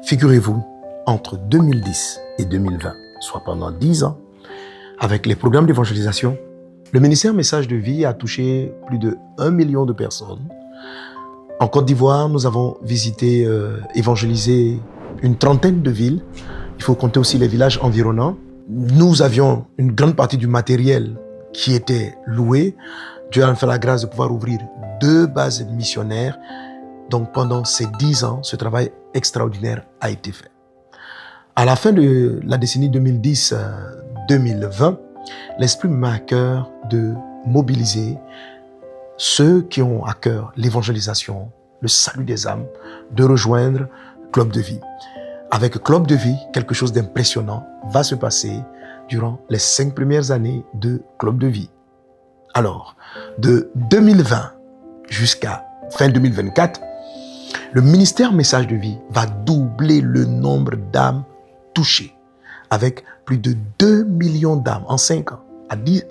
Figurez-vous, entre 2010 et 2020, soit pendant 10 ans, avec les programmes d'évangélisation, le ministère Message de Vie a touché plus de 1 million de personnes. En Côte d'Ivoire, nous avons visité, évangélisé une trentaine de villes. Il faut compter aussi les villages environnants. Nous avions une grande partie du matériel qui était loué. Dieu a fait la grâce de pouvoir ouvrir 2 bases missionnaires. Donc pendant ces 10 ans, ce travail extraordinaire a été fait. À la fin de la décennie 2010-2020, l'Esprit me met à cœur de mobiliser ceux qui ont à cœur l'évangélisation, le salut des âmes, de rejoindre Club de Vie. Avec Club de Vie, quelque chose d'impressionnant va se passer durant les 5 premières années de Club de Vie. Alors, de 2020 jusqu'à fin 2024, le ministère Message de Vie va doubler le nombre d'âmes touchées, avec plus de 2 millions d'âmes en 5 ans.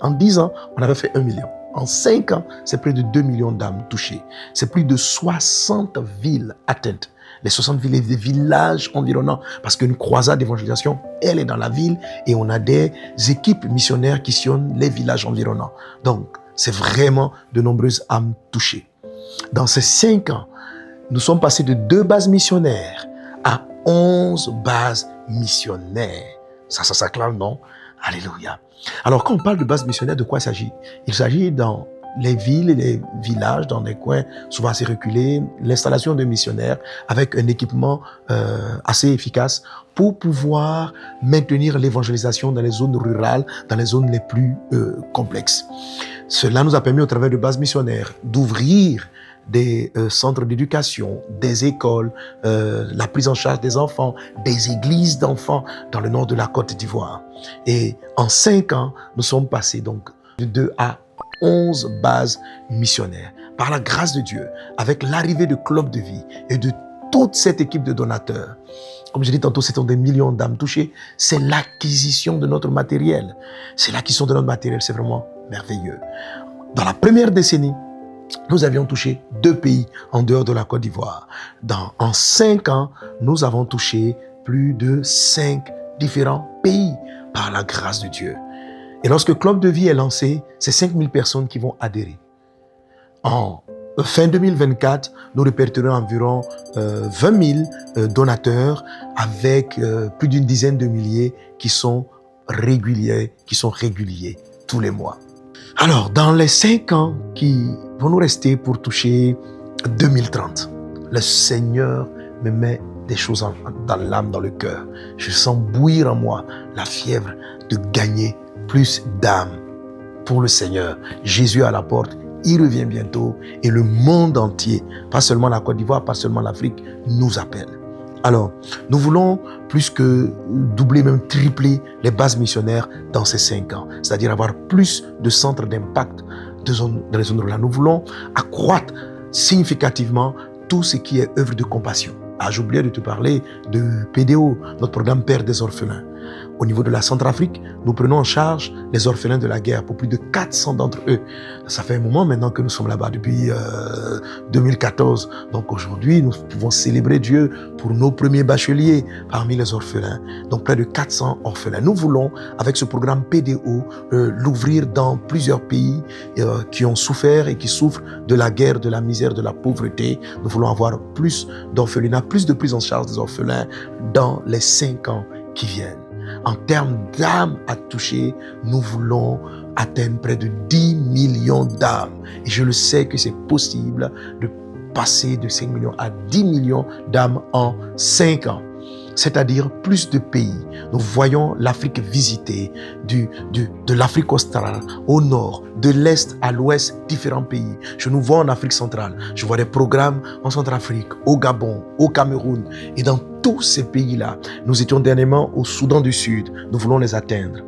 En 10 ans, on avait fait 1 million. En 5 ans, c'est plus de 2 millions d'âmes touchées. C'est plus de 60 villes atteintes. Les 60 villes et des villages environnants. Parce qu'une croisade d'évangélisation, elle est dans la ville et on a des équipes missionnaires qui sillonnent les villages environnants. Donc, c'est vraiment de nombreuses âmes touchées. Dans ces 5 ans, nous sommes passés de 2 bases missionnaires à 11 bases missionnaires. Ça s'acclame, non? Alléluia. Alors, quand on parle de bases missionnaires, de quoi il s'agit? Il s'agit dans les villes et les villages, dans des coins souvent assez reculés, l'installation de missionnaires avec un équipement assez efficace pour pouvoir maintenir l'évangélisation dans les zones rurales, dans les zones les plus complexes. Cela nous a permis, au travers de bases missionnaires, d'ouvrir des centres d'éducation, des écoles, la prise en charge des enfants, des églises d'enfants dans le nord de la Côte d'Ivoire. Et en 5 ans, nous sommes passés donc de 2 à 11 bases missionnaires. Par la grâce de Dieu, avec l'arrivée de Club de Vie et de toute cette équipe de donateurs, comme je dis tantôt, ce sont des millions d'âmes touchées, c'est l'acquisition de notre matériel. C'est l'acquisition de notre matériel, c'est vraiment merveilleux. Dans la première décennie, nous avions touché 2 pays en dehors de la Côte d'Ivoire. En 5 ans, nous avons touché plus de 5 différents pays par la grâce de Dieu. Et lorsque Club de Vie est lancé, c'est 5000 personnes qui vont adhérer. En fin 2024, nous répertorons environ 20 000 donateurs avec plus d'une dizaine de milliers qui sont réguliers tous les mois. Alors, dans les 5 ans qui vont nous rester pour toucher 2030, le Seigneur me met des choses dans l'âme, dans le cœur. Je sens bouillir en moi la fièvre de gagner plus d'âmes pour le Seigneur. Jésus est à la porte, il revient bientôt et le monde entier, pas seulement la Côte d'Ivoire, pas seulement l'Afrique, nous appelle. Alors, nous voulons plus que doubler, même tripler les bases missionnaires dans ces 5 ans. C'est-à-dire avoir plus de centres d'impact dans les zones rurales. Nous voulons accroître significativement tout ce qui est œuvre de compassion. Ah, j'ai oublié de te parler de PDO, notre programme Père des orphelins. Au niveau de la Centrafrique, nous prenons en charge les orphelins de la guerre pour plus de 400 d'entre eux. Ça fait un moment maintenant que nous sommes là-bas, depuis 2014. Donc aujourd'hui, nous pouvons célébrer Dieu pour nos premiers bacheliers parmi les orphelins. Donc près de 400 orphelins. Nous voulons, avec ce programme PDO, l'ouvrir dans plusieurs pays qui ont souffert et qui souffrent de la guerre, de la misère, de la pauvreté. Nous voulons avoir plus d'orphelinats, plus de prise en charge des orphelins dans les 5 ans qui viennent. En termes d'âmes à toucher, nous voulons atteindre près de 10 millions d'âmes. Et je le sais que c'est possible de passer de 5 millions à 10 millions d'âmes en 5 ans. C'est-à-dire plus de pays. Nous voyons l'Afrique visiter, de l'Afrique australe au nord, de l'est à l'ouest, différents pays. Je nous vois en Afrique centrale. Je vois des programmes en Centrafrique, au Gabon, au Cameroun. Et dans tous ces pays-là, nous étions dernièrement au Soudan du Sud. Nous voulons les atteindre.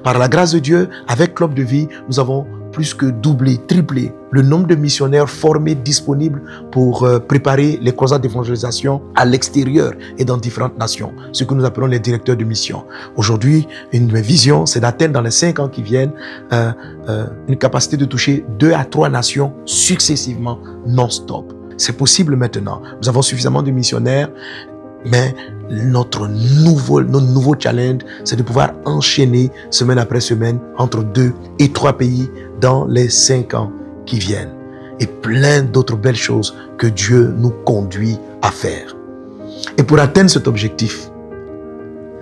Par la grâce de Dieu, avec Club de Vie, nous avons plus que doublé, triplé le nombre de missionnaires formés disponibles pour préparer les croisades d'évangélisation à l'extérieur et dans différentes nations, ce que nous appelons les directeurs de mission. Aujourd'hui, une de mes visions, c'est d'atteindre dans les 5 ans qui viennent une capacité de toucher 2 à 3 nations successivement, non-stop. C'est possible maintenant. Nous avons suffisamment de missionnaires Mais notre nouveau challenge, c'est de pouvoir enchaîner semaine après semaine entre 2 et 3 pays dans les 5 ans qui viennent. Et plein d'autres belles choses que Dieu nous conduit à faire. Et pour atteindre cet objectif,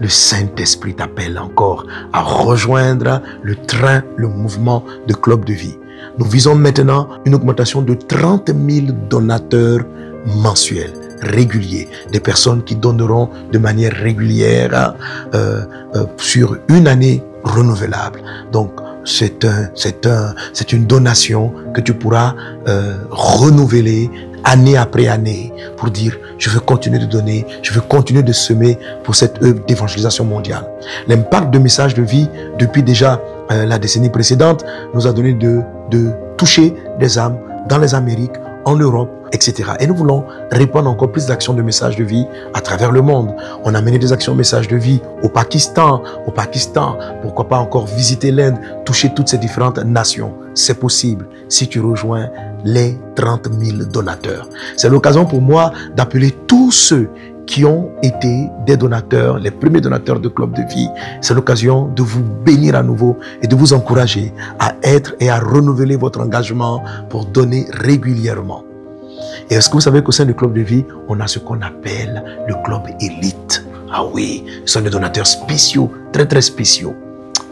le Saint-Esprit t'appelle encore à rejoindre le train, le mouvement de Club de Vie. Nous visons maintenant une augmentation de 30 000 donateurs mensuels, réguliers, des personnes qui donneront de manière régulière sur une année renouvelable. Donc, c'est une donation que tu pourras renouveler année après année pour dire je veux continuer de donner, je veux continuer de semer pour cette œuvre d'évangélisation mondiale. L'impact de Message de Vie depuis déjà la décennie précédente nous a donné de toucher des âmes dans les Amériques, en Europe, etc. Et nous voulons répandre encore plus d'actions de Message de Vie à travers le monde. On a mené des actions Message de Vie au Pakistan, pourquoi pas encore visiter l'Inde, toucher toutes ces différentes nations. C'est possible si tu rejoins les 30 000 donateurs. C'est l'occasion pour moi d'appeler tous ceux qui ont été des donateurs, les premiers donateurs de Club de Vie. C'est l'occasion de vous bénir à nouveau et de vous encourager à être et à renouveler votre engagement pour donner régulièrement. Et est-ce que vous savez qu'au sein du Club de Vie, on a ce qu'on appelle le Club Élite? Ah oui, ce sont des donateurs spéciaux, très très spéciaux.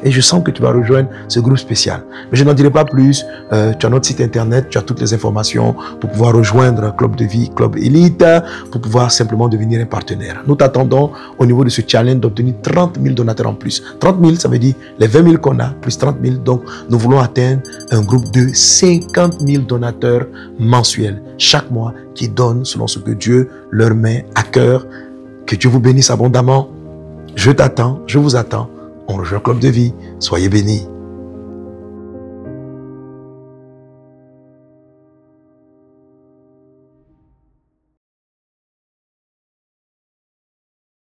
Et je sens que tu vas rejoindre ce groupe spécial. Mais je n'en dirai pas plus. Tu as notre site internet, tu as toutes les informations pour pouvoir rejoindre Club de Vie, Club Élite, pour pouvoir simplement devenir un partenaire. Nous t'attendons au niveau de ce challenge d'obtenir 30 000 donateurs en plus. 30 000, ça veut dire les 20 000 qu'on a, plus 30 000. Donc, nous voulons atteindre un groupe de 50 000 donateurs mensuels chaque mois qui donnent selon ce que Dieu leur met à cœur. Que Dieu vous bénisse abondamment. Je t'attends, je vous attends. On rejoint Club de Vie. Soyez bénis.